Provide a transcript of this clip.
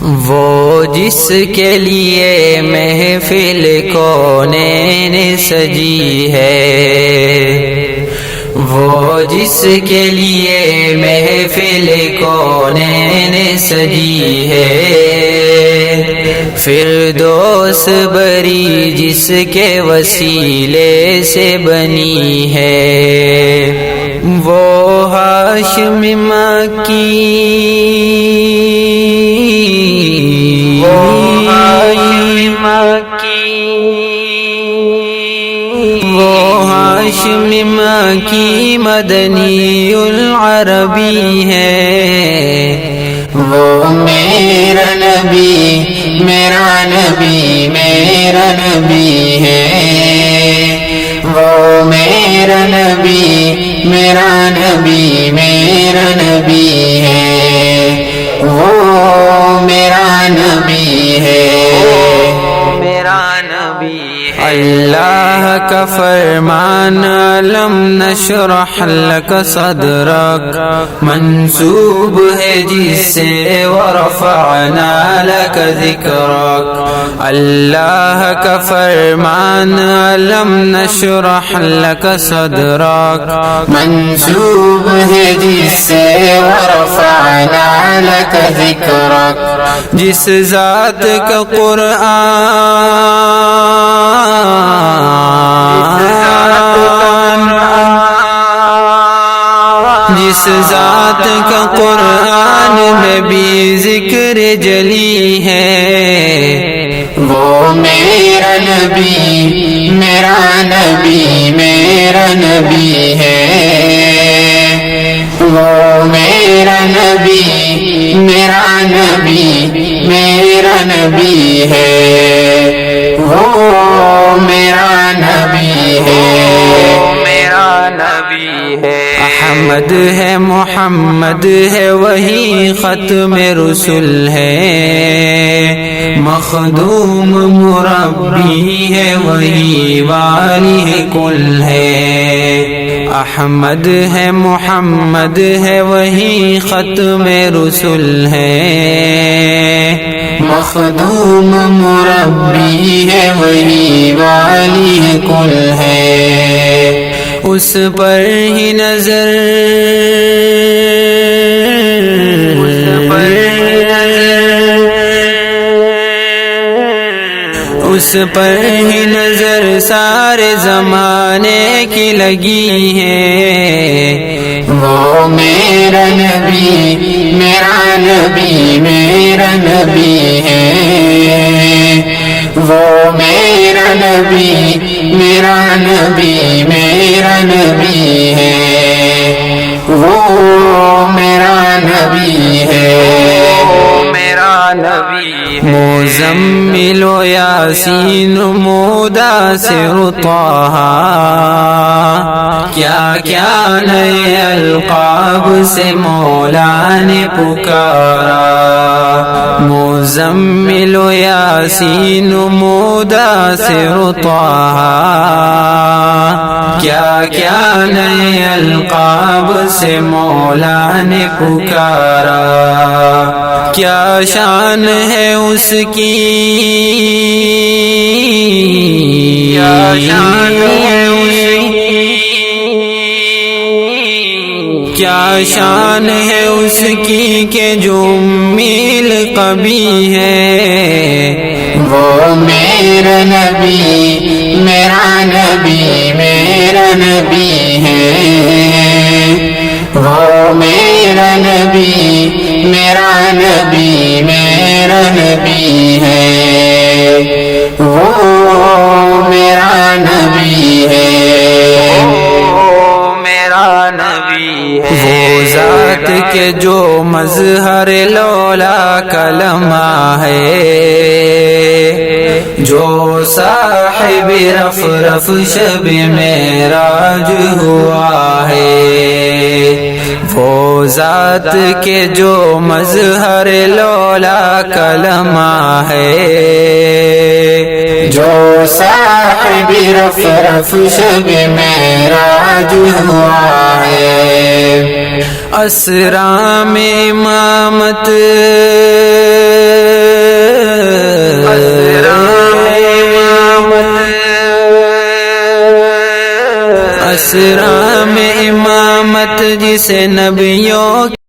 وہ جس کے لیے محفل کونین سجی ہے، وہ جس کے لیے محفل کونین سجی ہے، فردوس بری جس کے وسیلے سے بنی ہے، وہ ہاشم مکی، وہ ہاشم مکی مدنی العربی ہے، وہ میرا نبی میرا نبی میرا نبی ہے، وہ میرا نبی میرا نبی میرا نبی ہے، وہ میرا نبی ہے، میرا نبی ہے۔ اللہ کا فرمان لم نشرح لک صدرک منسوب ہے جس سے ورفعنا لک ذکرک، اللہ کا فرمان لم نشرح لک صدرک منسوب ہے جس سے ورفعنا لک ذکرک، جس ذات کا جس ذات کا قرآن میں بھی ذکر جلی ہے، وہ میرا نبی میرا نبی میرا نبی ہے، وہ میرا نبی میرا نبی میرا نبی ہے، وہ میرا نبی ہے، میرا نبی ہے۔ احمد ہے محمد ہے وہی ختم رسل ہے، مخدوم مربی ہے وہی والی کل ہے، احمد ہے محمد ہے وہی ختم رسل ہے، مخدوم مربی ہے وہی والی کل ہے، اس پر ہی نظر اس پر ہی نظر سارے زمانے کی لگی ہے، وہ میرا نبی میرا نبی میرا نبی ہے، وہ میرا نبی میرا نبی میرا نبی ہے، وہ میرا نبی ہے، میرا نبی ہے۔ مزمل و یاسین مدثر طہ، کیا کیا نئے القاب سے مولا نے پکارا، مزمل و یاسین مدثر طہ، کیا کیا نئے القاب سے مولا نے پکارا، کیا شان ہے اس کی، کیا شان ہے اس کی، کیا شان ہے اس کی کہ جو میل قبی ہے، وہ میرا نبی میرا نبی میرا نبی ہے، وہ میرا نبی میرا نبی میرا نبی ہے، وہ میرا نبی ہے، میرا نبی ہے۔ وہ ذات کے جو مظہر لولا کلمہ ہے، جو صاحب رف رف شب معراج ہوا ہے، وہ ذات کے جو مظہر لولا کلمہ ہے، جو صاحب رف رف شب معراج ہوا ہے، اسرا میں امامت اسرا میں امامت جسے نبیوں